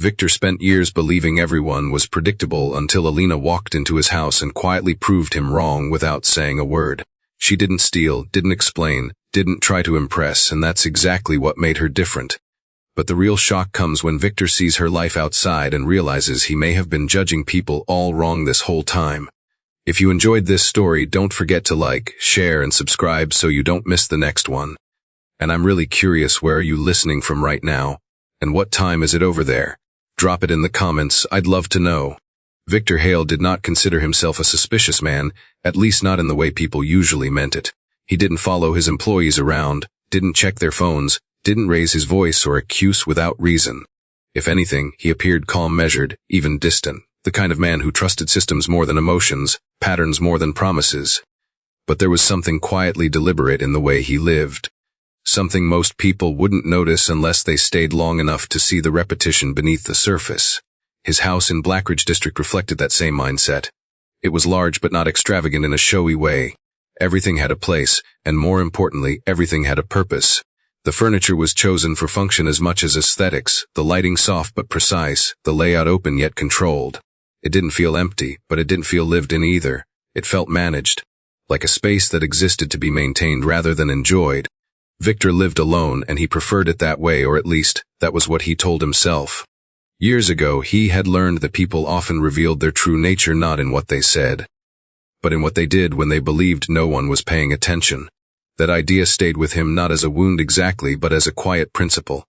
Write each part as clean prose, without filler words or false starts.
Victor spent years believing everyone was predictable until Elena walked into his house and quietly proved him wrong without saying a word. She didn't steal, didn't explain, didn't try to impress, and that's exactly what made her different. But the real shock comes when Victor sees her life outside and realizes he may have been judging people all wrong this whole time. If you enjoyed this story, don't forget to like, share, and subscribe so you don't miss the next one. And I'm really curious, where are you listening from right now? And what time is it over there? Drop it in the comments, I'd love to know. Victor Hale did not consider himself a suspicious man, at least not in the way people usually meant it. He didn't follow his employees around, didn't check their phones, didn't raise his voice or accuse without reason. If anything, he appeared calm, measured, even distant, the kind of man who trusted systems more than emotions, patterns more than promises. But there was something quietly deliberate in the way he lived. Something most people wouldn't notice unless they stayed long enough to see the repetition beneath the surface. His house in Blackridge District reflected that same mindset. It was large but not extravagant in a showy way. Everything had a place, and more importantly, everything had a purpose. The furniture was chosen for function as much as aesthetics, the lighting soft but precise, the layout open yet controlled. It didn't feel empty, but it didn't feel lived in either. It felt managed, like a space that existed to be maintained rather than enjoyed. Victor lived alone, and he preferred it that way, or at least, that was what he told himself. Years ago, he had learned that people often revealed their true nature not in what they said, but in what they did when they believed no one was paying attention. That idea stayed with him not as a wound exactly, but as a quiet principle.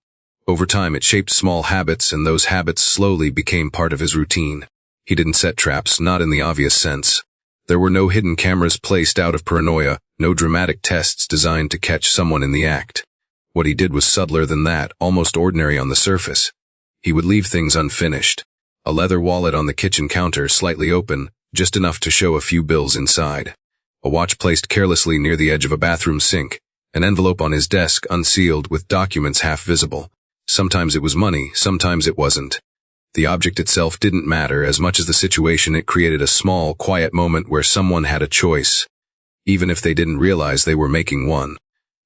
Over time, it shaped small habits, and those habits slowly became part of his routine. He didn't set traps, not in the obvious sense. There were no hidden cameras placed out of paranoia, no dramatic tests designed to catch someone in the act. What he did was subtler than that, almost ordinary on the surface. He would leave things unfinished. A leather wallet on the kitchen counter, slightly open, just enough to show a few bills inside. A watch placed carelessly near the edge of a bathroom sink. An envelope on his desk, unsealed, with documents half visible. Sometimes it was money, sometimes it wasn't. The object itself didn't matter as much as the situation. It created a small, quiet moment where someone had a choice, even if they didn't realize they were making one.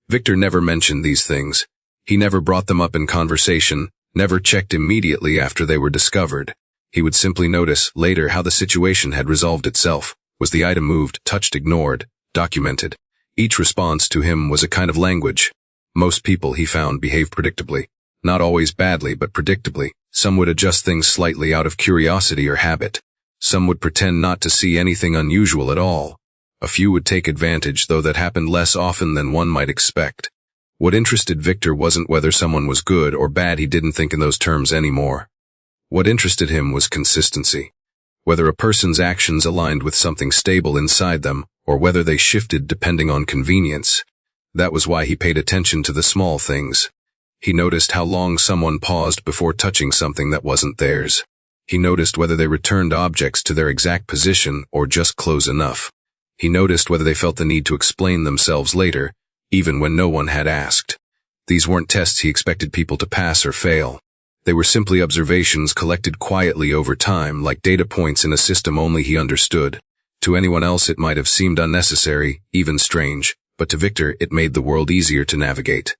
Victor never mentioned these things. He never brought them up in conversation, never checked immediately after they were discovered. He would simply notice later how the situation had resolved itself. Was the item moved, touched, ignored, documented? Each response to him was a kind of language. Most people, he found, behaved predictably. Not always badly, but predictably. Some would adjust things slightly out of curiosity or habit. Some would pretend not to see anything unusual at all. A few would take advantage, though that happened less often than one might expect. What interested Victor wasn't whether someone was good or bad. He didn't think in those terms anymore. What interested him was consistency. Whether a person's actions aligned with something stable inside them, or whether they shifted depending on convenience. That was why he paid attention to the small things. He noticed how long someone paused before touching something that wasn't theirs. He noticed whether they returned objects to their exact position or just close enough. He noticed whether they felt the need to explain themselves later, even when no one had asked. These weren't tests he expected people to pass or fail. They were simply observations collected quietly over time, like data points in a system only he understood. To anyone else it might have seemed unnecessary, even strange, but to Victor it made the world easier to navigate.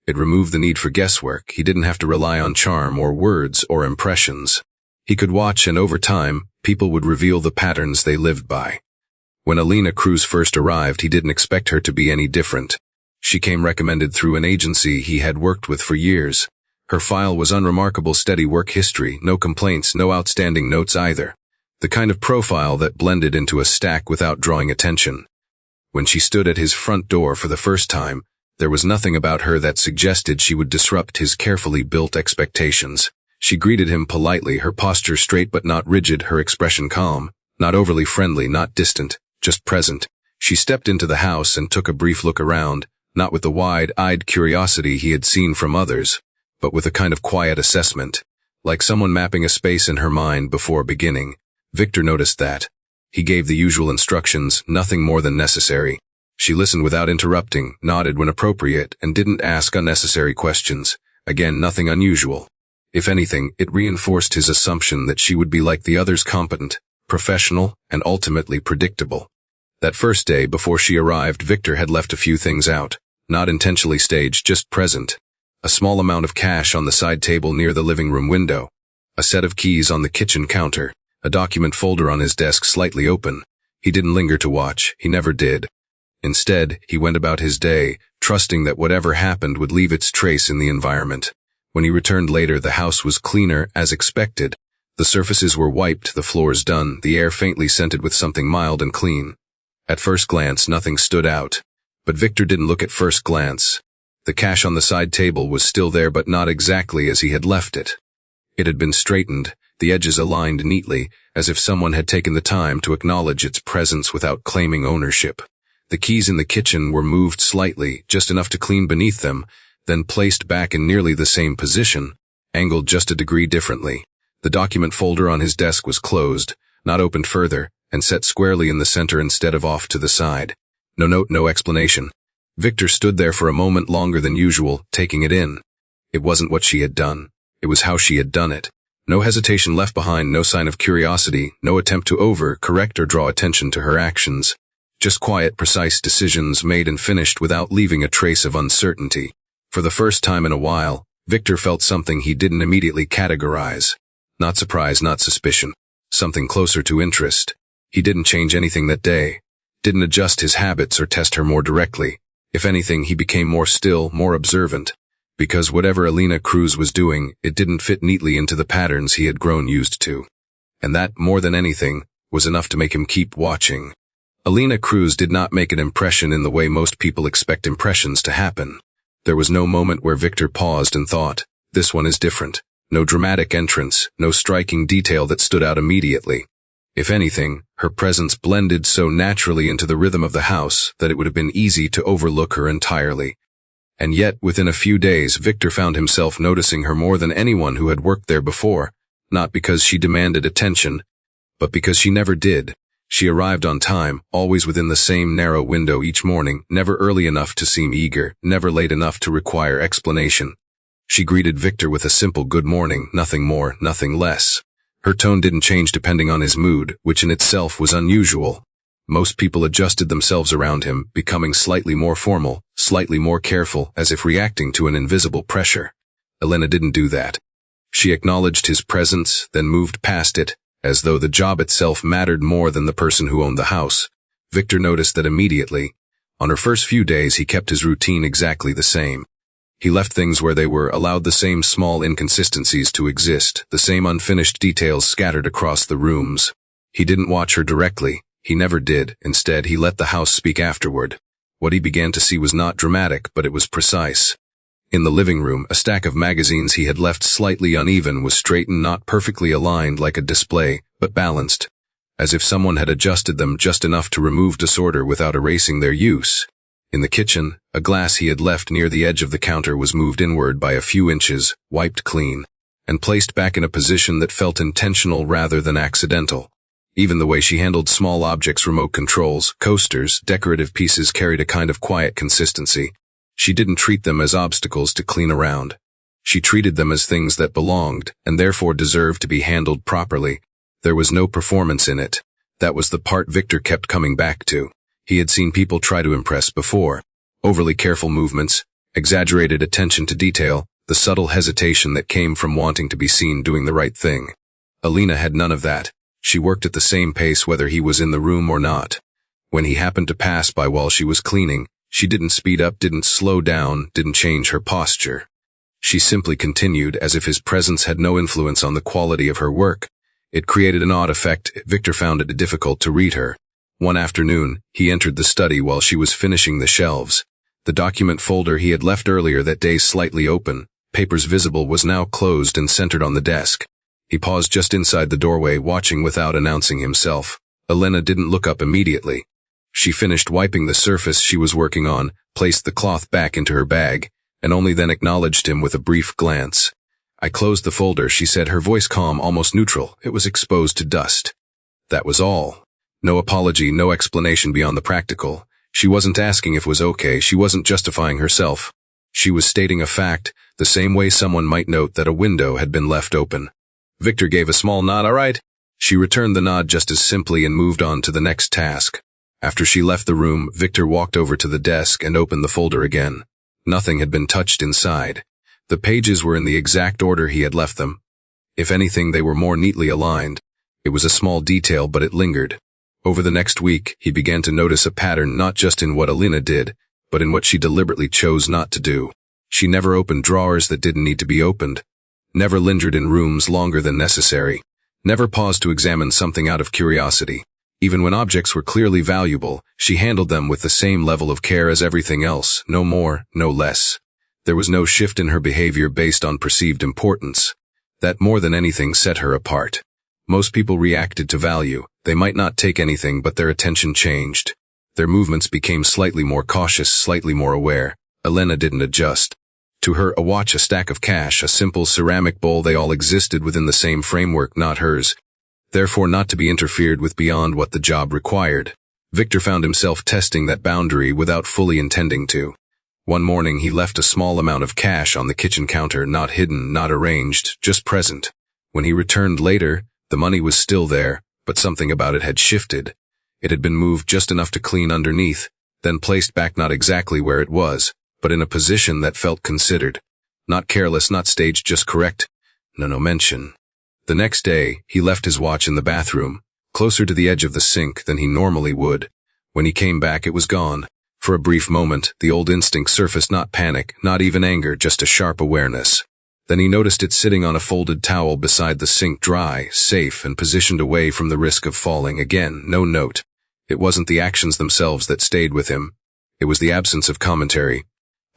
It removed the need for guesswork. He didn't have to rely on charm or words or impressions. He could watch, and over time, people would reveal the patterns they lived by. When Elena Cruz first arrived, he didn't expect her to be any different. She came recommended through an agency he had worked with for years. Her file was unremarkable, steady work history, no complaints, no outstanding notes either. The kind of profile that blended into a stack without drawing attention. When she stood at his front door for the first time, there was nothing about her that suggested she would disrupt his carefully built expectations. She greeted him politely, her posture straight but not rigid, her expression calm, not overly friendly, not distant, just present. She stepped into the house and took a brief look around, not with the wide-eyed curiosity he had seen from others, but with a kind of quiet assessment, like someone mapping a space in her mind before beginning. Victor noticed that. He gave the usual instructions, nothing more than necessary. She listened without interrupting, nodded when appropriate, and didn't ask unnecessary questions. Again, nothing unusual. If anything, it reinforced his assumption that she would be like the others, competent, professional, and ultimately predictable. That first day before she arrived, Victor had left a few things out, not intentionally staged, just present. A small amount of cash on the side table near the living room window. A set of keys on the kitchen counter, a document folder on his desk slightly open. He didn't linger to watch, he never did. Instead, he went about his day, trusting that whatever happened would leave its trace in the environment. When he returned later, the house was cleaner, as expected. The surfaces were wiped, the floors done, the air faintly scented with something mild and clean. At first glance, nothing stood out. But Victor didn't look at first glance. The cash on the side table was still there, but not exactly as he had left it. It had been straightened, the edges aligned neatly, as if someone had taken the time to acknowledge its presence without claiming ownership. The keys in the kitchen were moved slightly, just enough to clean beneath them, then placed back in nearly the same position, angled just a degree differently. The document folder on his desk was closed, not opened further, and set squarely in the center instead of off to the side. No note, no explanation. Victor stood there for a moment longer than usual, taking it in. It wasn't what she had done. It was how she had done it. No hesitation left behind, no sign of curiosity, no attempt to correct or draw attention to her actions. Just quiet, precise decisions made and finished without leaving a trace of uncertainty. For the first time in a while, Victor felt something he didn't immediately categorize. Not surprise, not suspicion. Something closer to interest. He didn't change anything that day. Didn't adjust his habits or test her more directly. If anything, he became more still, more observant. Because whatever Elena Cruz was doing, it didn't fit neatly into the patterns he had grown used to. And that, more than anything, was enough to make him keep watching. Elena Cruz did not make an impression in the way most people expect impressions to happen. There was no moment where Victor paused and thought, this one is different. No dramatic entrance, no striking detail that stood out immediately. If anything, her presence blended so naturally into the rhythm of the house that it would have been easy to overlook her entirely. And yet, within a few days, Victor found himself noticing her more than anyone who had worked there before, not because she demanded attention, but because she never did. She arrived on time, always within the same narrow window each morning, never early enough to seem eager, never late enough to require explanation. She greeted Victor with a simple good morning, nothing more, nothing less. Her tone didn't change depending on his mood, which in itself was unusual. Most people adjusted themselves around him, becoming slightly more formal, slightly more careful, as if reacting to an invisible pressure. Elena didn't do that. She acknowledged his presence, then moved past it, as though the job itself mattered more than the person who owned the house. Victor noticed that immediately. On her first few days, he kept his routine exactly the same. He left things where they were, allowed the same small inconsistencies to exist, the same unfinished details scattered across the rooms. He didn't watch her directly. He never did. Instead, he let the house speak afterward. What he began to see was not dramatic, but it was precise. In the living room, a stack of magazines he had left slightly uneven was straightened, not perfectly aligned like a display, but balanced, as if someone had adjusted them just enough to remove disorder without erasing their use. In the kitchen, a glass he had left near the edge of the counter was moved inward by a few inches, wiped clean, and placed back in a position that felt intentional rather than accidental. Even the way she handled small objects, remote controls, coasters, decorative pieces carried a kind of quiet consistency. She didn't treat them as obstacles to clean around. She treated them as things that belonged, and therefore deserved to be handled properly. There was no performance in it. That was the part Victor kept coming back to. He had seen people try to impress before. Overly careful movements, exaggerated attention to detail, the subtle hesitation that came from wanting to be seen doing the right thing. Elena had none of that. She worked at the same pace whether he was in the room or not. When he happened to pass by while she was cleaning, she didn't speed up, didn't slow down, didn't change her posture. She simply continued as if his presence had no influence on the quality of her work. It created an odd effect. Victor found it difficult to read her. One afternoon, he entered the study while she was finishing the shelves. The document folder he had left earlier that day slightly open, papers visible, was now closed and centered on the desk. He paused just inside the doorway, watching without announcing himself. Elena didn't look up immediately. She finished wiping the surface she was working on, placed the cloth back into her bag, and only then acknowledged him with a brief glance. "I closed the folder," she said, her voice calm, almost neutral. "It was exposed to dust." That was all. No apology, no explanation beyond the practical. She wasn't asking if it was okay, she wasn't justifying herself. She was stating a fact, the same way someone might note that a window had been left open. Victor gave a small nod. "All right." She returned the nod just as simply and moved on to the next task. After she left the room, Victor walked over to the desk and opened the folder again. Nothing had been touched inside. The pages were in the exact order he had left them. If anything, they were more neatly aligned. It was a small detail, but it lingered. Over the next week, he began to notice a pattern not just in what Elena did, but in what she deliberately chose not to do. She never opened drawers that didn't need to be opened, never lingered in rooms longer than necessary, never paused to examine something out of curiosity. Even when objects were clearly valuable, she handled them with the same level of care as everything else, no more, no less. There was no shift in her behavior based on perceived importance. That more than anything set her apart. Most people reacted to value. They might not take anything, but their attention changed. Their movements became slightly more cautious, slightly more aware. Elena didn't adjust. To her, a watch, a stack of cash, a simple ceramic bowl, they all existed within the same framework, not hers. Therefore not to be interfered with beyond what the job required. Victor found himself testing that boundary without fully intending to. One morning he left a small amount of cash on the kitchen counter, not hidden, not arranged, just present. When he returned later, the money was still there, but something about it had shifted. It had been moved just enough to clean underneath, then placed back not exactly where it was, but in a position that felt considered. Not careless, not staged, just correct. No mention. The next day, he left his watch in the bathroom, closer to the edge of the sink than he normally would. When he came back, it was gone. For a brief moment, the old instinct surfaced, not panic, not even anger, just a sharp awareness. Then he noticed it sitting on a folded towel beside the sink, dry, safe, and positioned away from the risk of falling. Again, no note. It wasn't the actions themselves that stayed with him. It was the absence of commentary.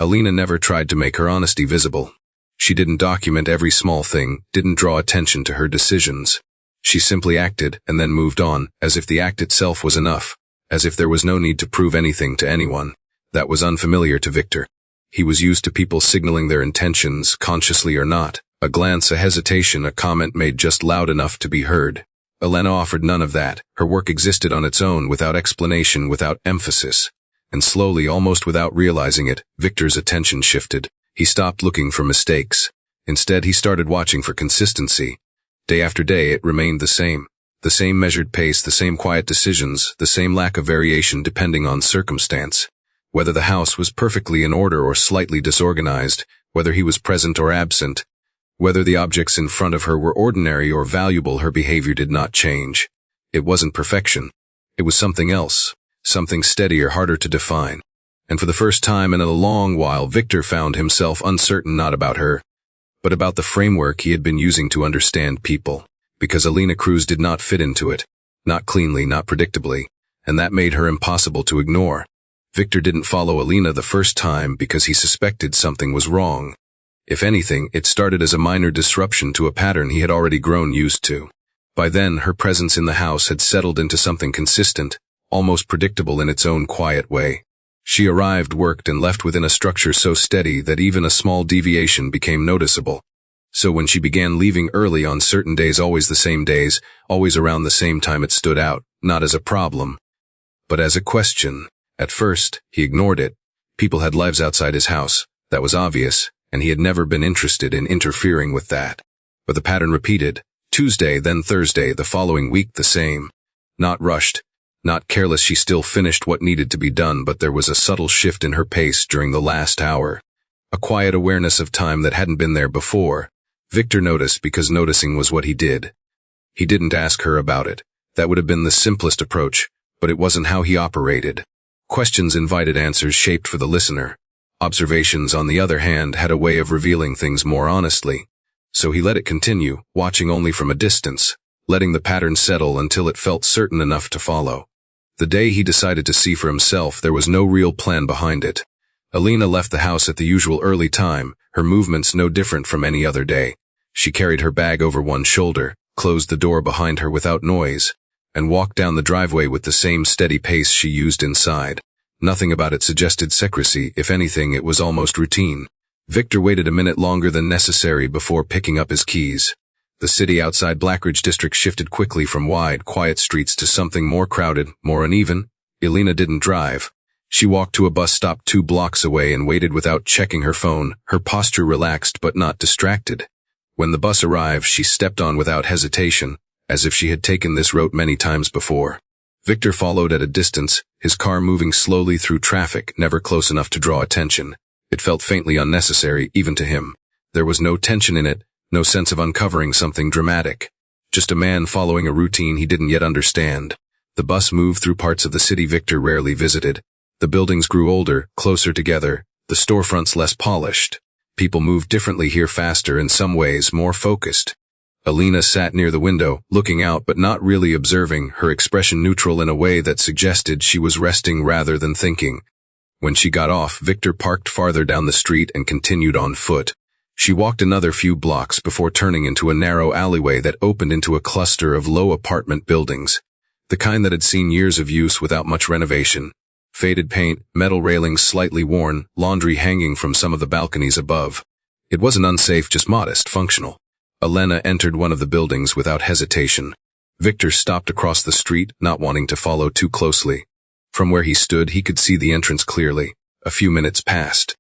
Elena never tried to make her honesty visible. She didn't document every small thing, didn't draw attention to her decisions. She simply acted and then moved on, as if the act itself was enough, as if there was no need to prove anything to anyone. That was unfamiliar to Victor. He was used to people signaling their intentions, consciously or not. A glance, a hesitation, a comment made just loud enough to be heard. Elena offered none of that. Her work existed on its own, without explanation, without emphasis. And slowly, almost without realizing it, Victor's attention shifted. He stopped looking for mistakes. Instead, he started watching for consistency. Day after day, it remained the same. The same measured pace, the same quiet decisions, the same lack of variation depending on circumstance. Whether the house was perfectly in order or slightly disorganized, whether he was present or absent, whether the objects in front of her were ordinary or valuable, her behavior did not change. It wasn't perfection. It was something else, something steadier, harder to define. And for the first time in a long while, Victor found himself uncertain not about her, but about the framework he had been using to understand people. Because Elena Cruz did not fit into it, not cleanly, not predictably, and that made her impossible to ignore. Victor didn't follow Elena the first time because he suspected something was wrong. If anything, it started as a minor disruption to a pattern he had already grown used to. By then, her presence in the house had settled into something consistent, almost predictable in its own quiet way. She arrived, worked, and left within a structure so steady that even a small deviation became noticeable. So when she began leaving early on certain days, always the same days, always around the same time, it stood out, not as a problem, but as a question. At first, he ignored it. People had lives outside his house, that was obvious, and he had never been interested in interfering with that. But the pattern repeated. Tuesday, then Thursday, the following week the same. Not rushed, not careless, she still finished what needed to be done, but there was a subtle shift in her pace during the last hour. A quiet awareness of time that hadn't been there before. Victor noticed because noticing was what he did. He didn't ask her about it. That would have been the simplest approach, but it wasn't how he operated. Questions invited answers shaped for the listener. Observations, on the other hand, had a way of revealing things more honestly. So he let it continue, watching only from a distance, letting the pattern settle until it felt certain enough to follow. The day he decided to see for himself, there was no real plan behind it. Elena left the house at the usual early time, her movements no different from any other day. She carried her bag over one shoulder, closed the door behind her without noise, and walked down the driveway with the same steady pace she used inside. Nothing about it suggested secrecy. If anything, it was almost routine. Victor waited a minute longer than necessary before picking up his keys. The city outside Blackridge district shifted quickly from wide, quiet streets to something more crowded, more uneven. Elena didn't drive. She walked to a bus stop 2 blocks away and waited without checking her phone, her posture relaxed but not distracted. When the bus arrived, she stepped on without hesitation, as if she had taken this route many times before. Victor followed at a distance, his car moving slowly through traffic, never close enough to draw attention. It felt faintly unnecessary, even to him. There was no tension in it, No sense of uncovering something dramatic. Just a man following a routine he didn't yet understand. The bus moved through parts of the city Victor rarely visited. The buildings grew older, closer together, the storefronts less polished. People moved differently here, faster, in some ways more focused. Elena sat near the window, looking out but not really observing, her expression neutral in a way that suggested she was resting rather than thinking. When she got off, Victor parked farther down the street and continued on foot. She walked another few blocks before turning into a narrow alleyway that opened into a cluster of low apartment buildings. The kind that had seen years of use without much renovation. Faded paint, metal railings slightly worn, laundry hanging from some of the balconies above. It wasn't unsafe, just modest, functional. Elena entered one of the buildings without hesitation. Victor stopped across the street, not wanting to follow too closely. From where he stood, he could see the entrance clearly. A few minutes passed.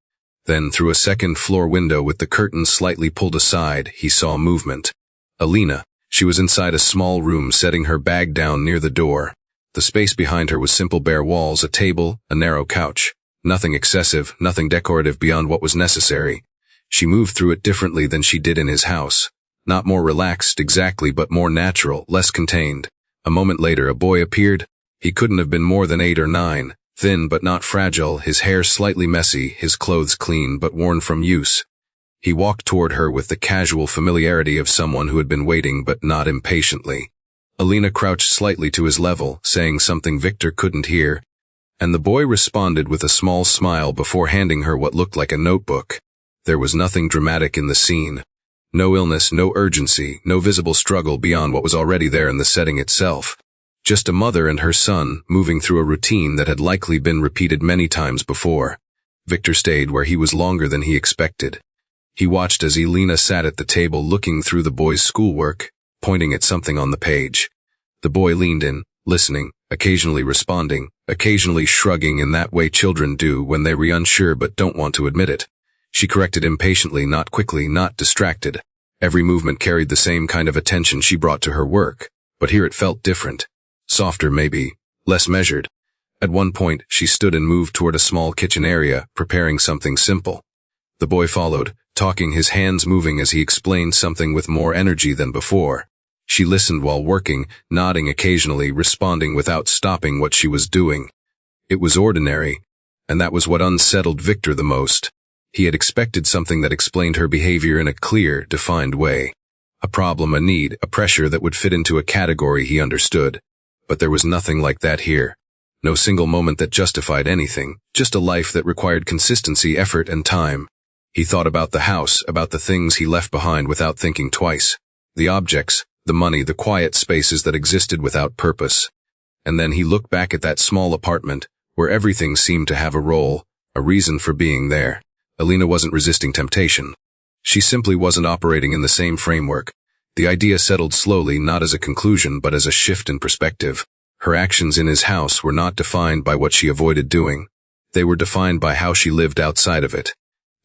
Then, through a second-floor window with the curtains slightly pulled aside, he saw movement. Elena. She was inside a small room, setting her bag down near the door. The space behind her was simple bare walls, a table, a narrow couch. Nothing excessive, nothing decorative beyond what was necessary. She moved through it differently than she did in his house. Not more relaxed exactly, but more natural, less contained. A moment later, a boy appeared. He couldn't have been more than 8 or 9. Thin but not fragile, his hair slightly messy, his clothes clean but worn from use. He walked toward her with the casual familiarity of someone who had been waiting but not impatiently. Elena crouched slightly to his level, saying something Victor couldn't hear, and the boy responded with a small smile before handing her what looked like a notebook. There was nothing dramatic in the scene. No illness, no urgency, no visible struggle beyond what was already there in the setting itself. Just a mother and her son, moving through a routine that had likely been repeated many times before. Victor stayed where he was longer than he expected. He watched as Elena sat at the table looking through the boy's schoolwork, pointing at something on the page. The boy leaned in, listening, occasionally responding, occasionally shrugging in that way children do when they're unsure but don't want to admit it. She corrected impatiently, not quickly, not distracted. Every movement carried the same kind of attention she brought to her work, but here it felt different. Softer maybe, less measured. At one point, she stood and moved toward a small kitchen area, preparing something simple. The boy followed, talking, his hands moving as he explained something with more energy than before. She listened while working, nodding occasionally, responding without stopping what she was doing. It was ordinary, and that was what unsettled Victor the most. He had expected something that explained her behavior in a clear, defined way. A problem, a need, a pressure that would fit into a category he understood. But there was nothing like that here. No single moment that justified anything, just a life that required consistency, effort, and time. He thought about the house, about the things he left behind without thinking twice. The objects, the money, the quiet spaces that existed without purpose. And then he looked back at that small apartment, where everything seemed to have a role, a reason for being there. Elena wasn't resisting temptation. She simply wasn't operating in the same framework. The idea settled slowly, not as a conclusion but as a shift in perspective. Her actions in his house were not defined by what she avoided doing. They were defined by how she lived outside of it.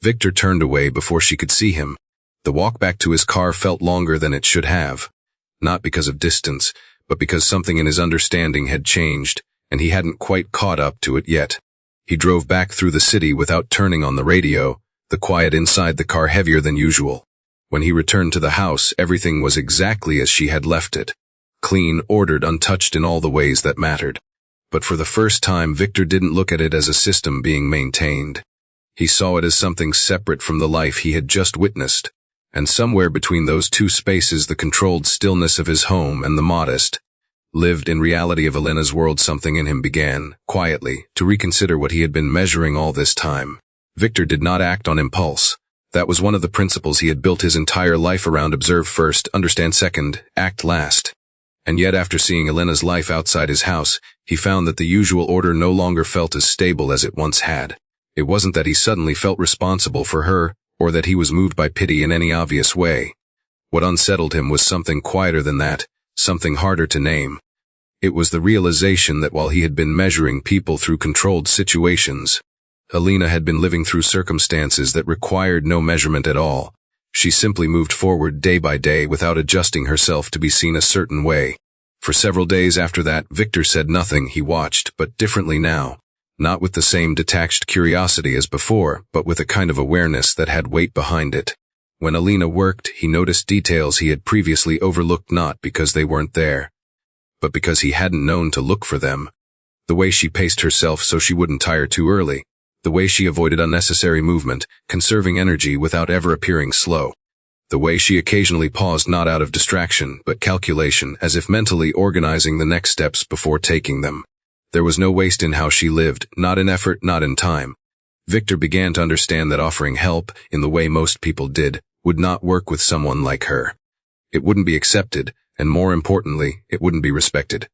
Victor turned away before she could see him. The walk back to his car felt longer than it should have. Not because of distance, but because something in his understanding had changed, and he hadn't quite caught up to it yet. He drove back through the city without turning on the radio, the quiet inside the car heavier than usual. When he returned to the house, everything was exactly as she had left it. Clean, ordered, untouched in all the ways that mattered. But for the first time, Victor didn't look at it as a system being maintained. He saw it as something separate from the life he had just witnessed. And somewhere between those two spaces, the controlled stillness of his home and the modest, lived in reality of Elena's world, something in him began, quietly, to reconsider what he had been measuring all this time. Victor did not act on impulse. That was one of the principles he had built his entire life around: observe first, understand second, act last. And yet, after seeing Elena's life outside his house, he found that the usual order no longer felt as stable as it once had. It wasn't that he suddenly felt responsible for her, or that he was moved by pity in any obvious way. What unsettled him was something quieter than that, something harder to name. It was the realization that while he had been measuring people through controlled situations, Elena had been living through circumstances that required no measurement at all. She simply moved forward day by day without adjusting herself to be seen a certain way. For several days after that, Victor said nothing. He watched, but differently now. Not with the same detached curiosity as before, but with a kind of awareness that had weight behind it. When Elena worked, he noticed details he had previously overlooked, not because they weren't there, but because he hadn't known to look for them. The way she paced herself so she wouldn't tire too early. The way she avoided unnecessary movement, conserving energy without ever appearing slow. The way she occasionally paused, not out of distraction, but calculation, as if mentally organizing the next steps before taking them. There was no waste in how she lived, not in effort, not in time. Victor began to understand that offering help, in the way most people did, would not work with someone like her. It wouldn't be accepted, and more importantly, it wouldn't be respected.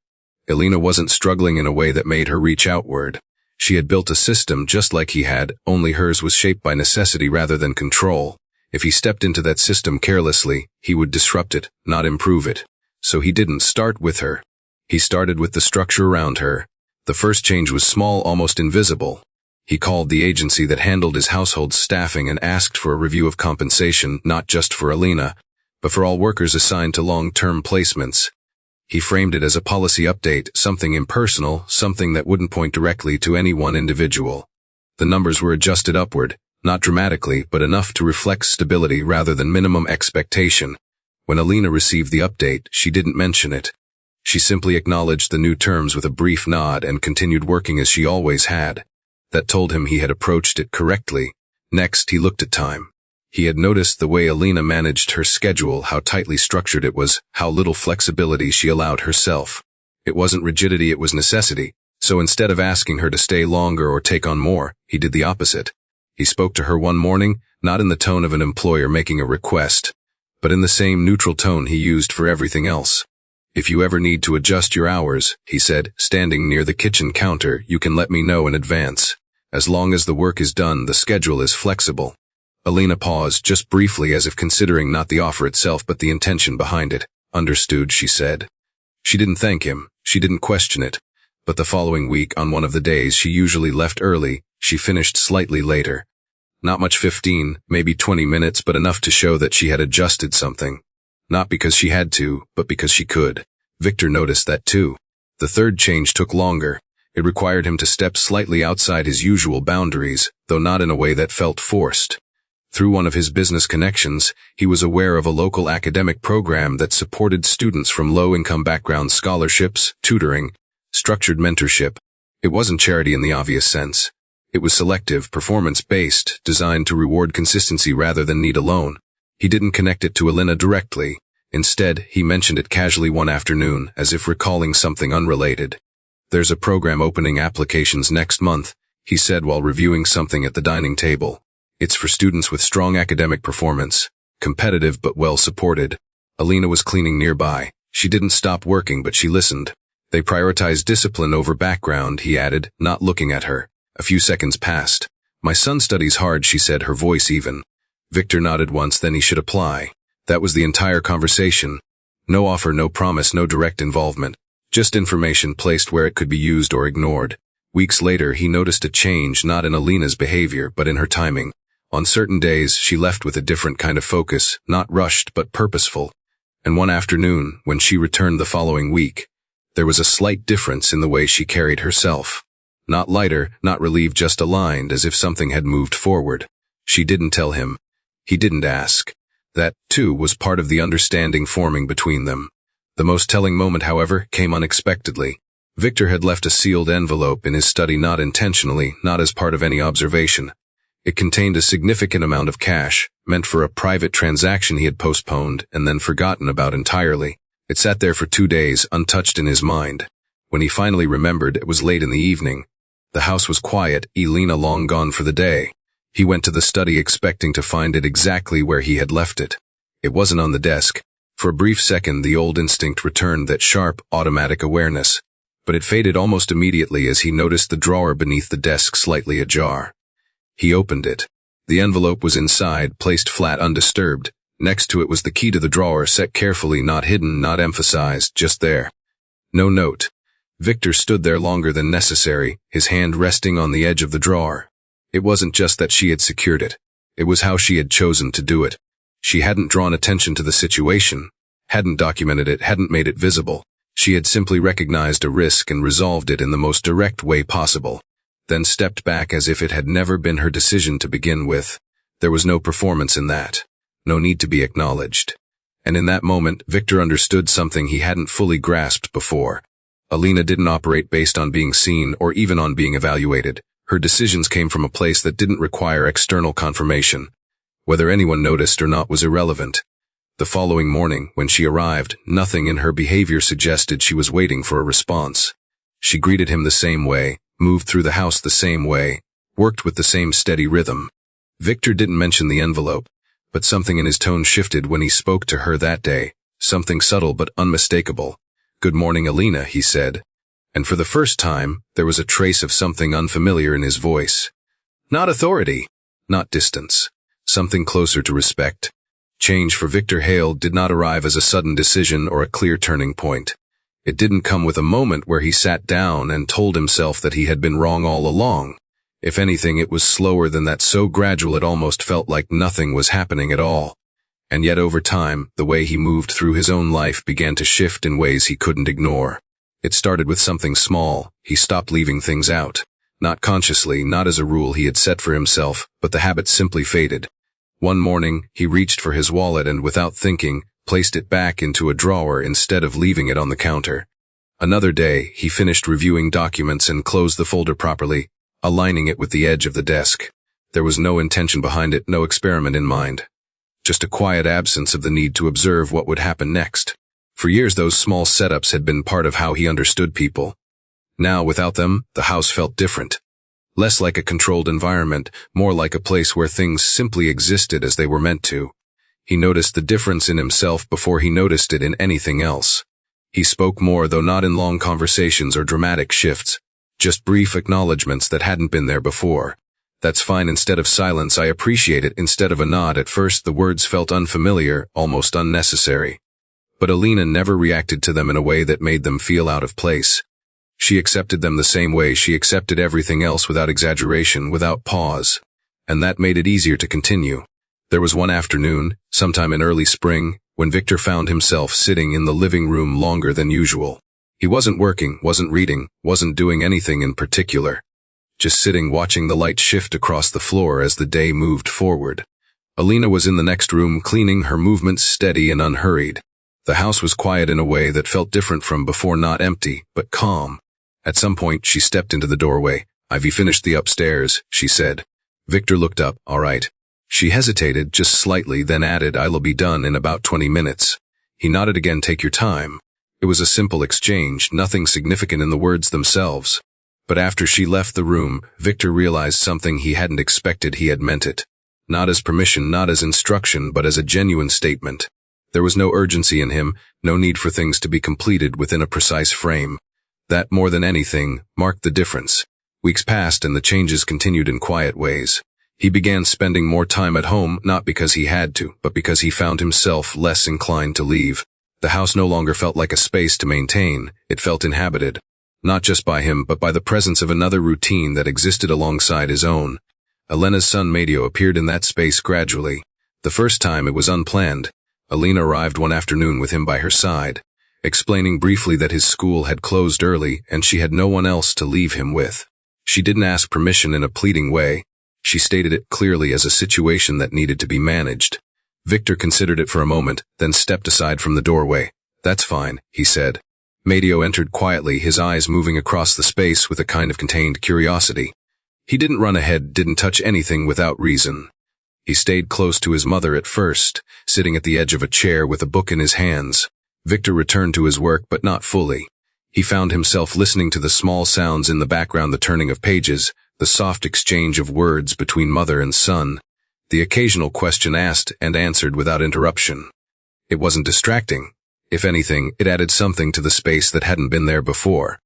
Elena wasn't struggling in a way that made her reach outward. She had built a system just like he had, only hers was shaped by necessity rather than control. If he stepped into that system carelessly, he would disrupt it, not improve it. So he didn't start with her. He started with the structure around her. The first change was small, almost invisible. He called the agency that handled his household staffing and asked for a review of compensation, not just for Elena, but for all workers assigned to long-term placements. He framed it as a policy update, something impersonal, something that wouldn't point directly to any one individual. The numbers were adjusted upward, not dramatically, but enough to reflect stability rather than minimum expectation. When Elena received the update, she didn't mention it. She simply acknowledged the new terms with a brief nod and continued working as she always had. That told him he had approached it correctly. Next, he looked at time. He had noticed the way Elena managed her schedule, how tightly structured it was, how little flexibility she allowed herself. It wasn't rigidity, it was necessity. So instead of asking her to stay longer or take on more, he did the opposite. He spoke to her one morning, not in the tone of an employer making a request, but in the same neutral tone he used for everything else. "If you ever need to adjust your hours," he said, standing near the kitchen counter, "you can let me know in advance. As long as the work is done, the schedule is flexible." Elena paused, just briefly, as if considering not the offer itself but the intention behind it. "Understood," she said. She didn't thank him. She didn't question it. But the following week, on one of the days she usually left early, she finished slightly later. Not much, 15, maybe 20 minutes, but enough to show that she had adjusted something. Not because she had to, but because she could. Victor noticed that too. The third change took longer. It required him to step slightly outside his usual boundaries, though not in a way that felt forced. Through one of his business connections, he was aware of a local academic program that supported students from low-income backgrounds, scholarships, tutoring, structured mentorship. It wasn't charity in the obvious sense. It was selective, performance-based, designed to reward consistency rather than need alone. He didn't connect it to Elena directly. Instead, he mentioned it casually one afternoon, as if recalling something unrelated. "There's a program opening applications next month," he said while reviewing something at the dining table. "It's for students with strong academic performance, competitive but well supported." Elena was cleaning nearby. She didn't stop working, but she listened. "They prioritize discipline over background," he added, not looking at her. A few seconds passed. "My son studies hard," she said, her voice even. Victor nodded once, then he should apply. That was the entire conversation. No offer, no promise, no direct involvement. Just information placed where it could be used or ignored. Weeks later, he noticed a change, not in Elena's behavior, but in her timing. On certain days, she left with a different kind of focus, not rushed but purposeful. And one afternoon, when she returned the following week, there was a slight difference in the way she carried herself. Not lighter, not relieved, just aligned, as if something had moved forward. She didn't tell him. He didn't ask. That, too, was part of the understanding forming between them. The most telling moment, however, came unexpectedly. Victor had left a sealed envelope in his study, not intentionally, not as part of any observation. It contained a significant amount of cash, meant for a private transaction he had postponed and then forgotten about entirely. It sat there for 2 days, untouched in his mind. When he finally remembered, it was late in the evening. The house was quiet, Elena long gone for the day. He went to the study expecting to find it exactly where he had left it. It wasn't on the desk. For a brief second, the old instinct returned, that sharp, automatic awareness. But it faded almost immediately as he noticed the drawer beneath the desk slightly ajar. He opened it. The envelope was inside, placed flat, undisturbed. Next to it was the key to the drawer, set carefully, not hidden, not emphasized, just there. No note. Victor stood there longer than necessary, his hand resting on the edge of the drawer. It wasn't just that she had secured it. It was how she had chosen to do it. She hadn't drawn attention to the situation, hadn't documented it, hadn't made it visible. She had simply recognized a risk and resolved it in the most direct way possible, then stepped back as if it had never been her decision to begin with. There was no performance in that. no need to be acknowledged. And in that moment, Victor understood something he hadn't fully grasped before. Elena didn't operate based on being seen or even on being evaluated. Her decisions came from a place that didn't require external confirmation. Whether anyone noticed or not was irrelevant. The following morning, when she arrived, nothing in her behavior suggested she was waiting for a response. She greeted him the same way, moved through the house the same way, worked with the same steady rhythm. Victor didn't mention the envelope, but something in his tone shifted when he spoke to her that day, something subtle but unmistakable. "Good morning, Elena," he said. And for the first time, there was a trace of something unfamiliar in his voice. Not authority, not distance, something closer to respect. Change for Victor Hale did not arrive as a sudden decision or a clear turning point. It didn't come with a moment where he sat down and told himself that he had been wrong all along. If anything, it was slower than that, so gradual it almost felt like nothing was happening at all. And yet over time, the way he moved through his own life began to shift in ways he couldn't ignore. It started with something small. He stopped leaving things out. Not consciously, not as a rule he had set for himself, but the habit simply faded. One morning, he reached for his wallet and, without thinking, placed it back into a drawer instead of leaving it on the counter. Another day, he finished reviewing documents and closed the folder properly, aligning it with the edge of the desk. There was no intention behind it, no experiment in mind. Just a quiet absence of the need to observe what would happen next. For years, those small setups had been part of how he understood people. Now, without them, the house felt different. Less like a controlled environment, more like a place where things simply existed as they were meant to. He noticed the difference in himself before he noticed it in anything else. He spoke more, though not in long conversations or dramatic shifts, just brief acknowledgments that hadn't been there before. "That's fine" instead of silence. "I appreciate it" instead of a nod. At first, the words felt unfamiliar, almost unnecessary. But Elena never reacted to them in a way that made them feel out of place. She accepted them the same way she accepted everything else, without exaggeration, without pause. And that made it easier to continue. There was one afternoon, sometime in early spring, when Victor found himself sitting in the living room longer than usual. He wasn't working, wasn't reading, wasn't doing anything in particular. Just sitting, watching the light shift across the floor as the day moved forward. Elena was in the next room, cleaning, her movements steady and unhurried. The house was quiet in a way that felt different from before, not empty, but calm. At some point, she stepped into the doorway. "I've finished the upstairs," she said. Victor looked up. "All right." She hesitated just slightly, then added, "I'll be done in about 20 minutes. He nodded again. "Take your time." It was a simple exchange, nothing significant in the words themselves. But after she left the room, Victor realized something he hadn't expected. He had meant it. Not as permission, not as instruction, but as a genuine statement. There was no urgency in him, no need for things to be completed within a precise frame. That, more than anything, marked the difference. Weeks passed and the changes continued in quiet ways. He began spending more time at home, not because he had to, but because he found himself less inclined to leave. The house no longer felt like a space to maintain, it felt inhabited. Not just by him, but by the presence of another routine that existed alongside his own. Elena's son Matteo appeared in that space gradually. The first time it was unplanned. Elena arrived one afternoon with him by her side, explaining briefly that his school had closed early and she had no one else to leave him with. She didn't ask permission in a pleading way. She stated it clearly as a situation that needed to be managed. Victor considered it for a moment, then stepped aside from the doorway. "That's fine," he said. Matteo entered quietly, his eyes moving across the space with a kind of contained curiosity. He didn't run ahead, didn't touch anything without reason. He stayed close to his mother at first, sitting at the edge of a chair with a book in his hands. Victor returned to his work, but not fully. He found himself listening to the small sounds in the background, the turning of pages, the soft exchange of words between mother and son, the occasional question asked and answered without interruption. It wasn't distracting. If anything, it added something to the space that hadn't been there before.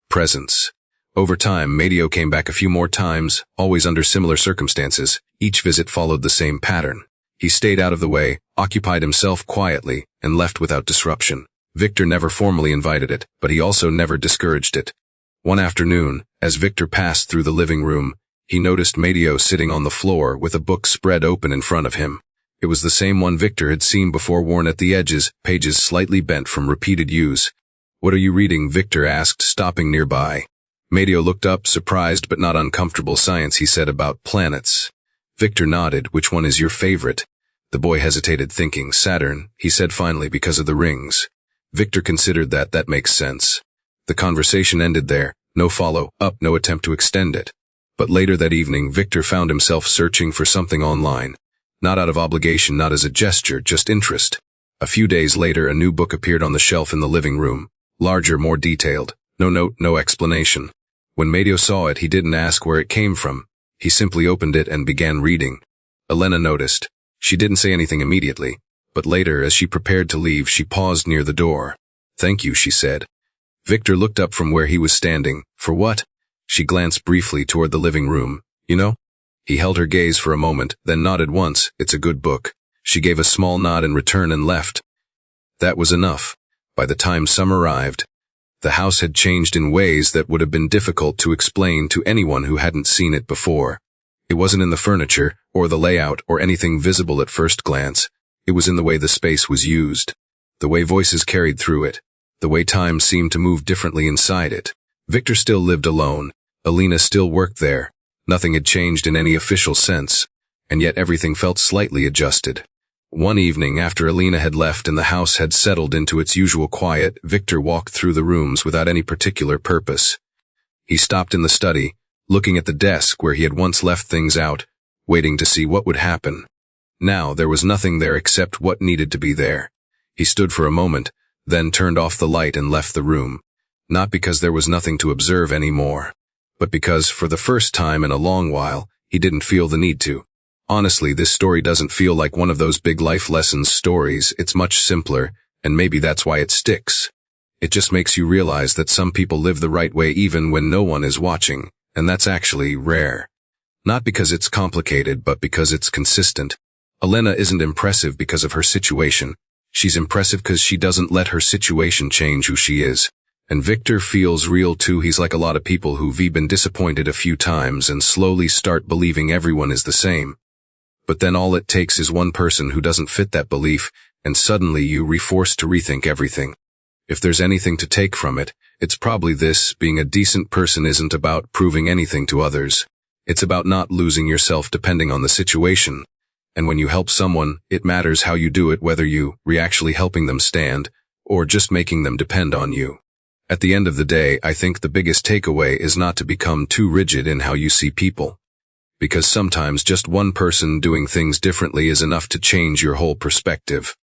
Presence. Over time, Matteo came back a few more times, always under similar circumstances. Each visit followed the same pattern. He stayed out of the way, occupied himself quietly, and left without disruption. Victor never formally invited it, but he also never discouraged it. One afternoon, as Victor passed through the living room, he noticed Matteo sitting on the floor with a book spread open in front of him. It was the same one Victor had seen before, worn at the edges, pages slightly bent from repeated use. "What are you reading?" Victor asked, stopping nearby. Matteo looked up, surprised but not uncomfortable. "Science," he said, "about planets." Victor nodded. "Which one is your favorite?" The boy hesitated, thinking, Saturn, he said finally, because of the rings. Victor considered that makes sense. The conversation ended there, no follow-up, no attempt to extend it. But later that evening, Victor found himself searching for something online. Not out of obligation, not as a gesture, just interest. A few days later, a new book appeared on the shelf in the living room. Larger, more detailed. No note, no explanation. When Mateo saw it, he didn't ask where it came from. He simply opened it and began reading. Elena noticed. She didn't say anything immediately, but later, as she prepared to leave, she paused near the door. Thank you, she said. Victor looked up from where he was standing. For what? She glanced briefly toward the living room. You know? He held her gaze for a moment, then nodded once. It's a good book. She gave a small nod in return and left. That was enough. By the time summer arrived, the house had changed in ways that would have been difficult to explain to anyone who hadn't seen it before. It wasn't in the furniture, or the layout, or anything visible at first glance. It was in the way the space was used. The way voices carried through it. The way time seemed to move differently inside it. Victor still lived alone. Elena still worked there. Nothing had changed in any official sense. And yet everything felt slightly adjusted. One evening, after Elena had left and the house had settled into its usual quiet, Victor walked through the rooms without any particular purpose. He stopped in the study, looking at the desk where he had once left things out, waiting to see what would happen. Now there was nothing there except what needed to be there. He stood for a moment, then turned off the light and left the room. Not because there was nothing to observe anymore, but because, for the first time in a long while, he didn't feel the need to. Honestly, this story doesn't feel like one of those big life lessons stories. It's much simpler, and maybe that's why it sticks. It just makes you realize that some people live the right way even when no one is watching, and that's actually rare. Not because it's complicated, but because it's consistent. Elena isn't impressive because of her situation. She's impressive because she doesn't let her situation change who she is. And Victor feels real too. He's like a lot of people who've been disappointed a few times and slowly start believing everyone is the same. But then all it takes is one person who doesn't fit that belief, and suddenly you're forced to rethink everything. If there's anything to take from it, it's probably this: being a decent person isn't about proving anything to others. It's about not losing yourself depending on the situation. And when you help someone, it matters how you do it, whether you're actually helping them stand, or just making them depend on you. At the end of the day, I think the biggest takeaway is not to become too rigid in how you see people. Because sometimes just one person doing things differently is enough to change your whole perspective.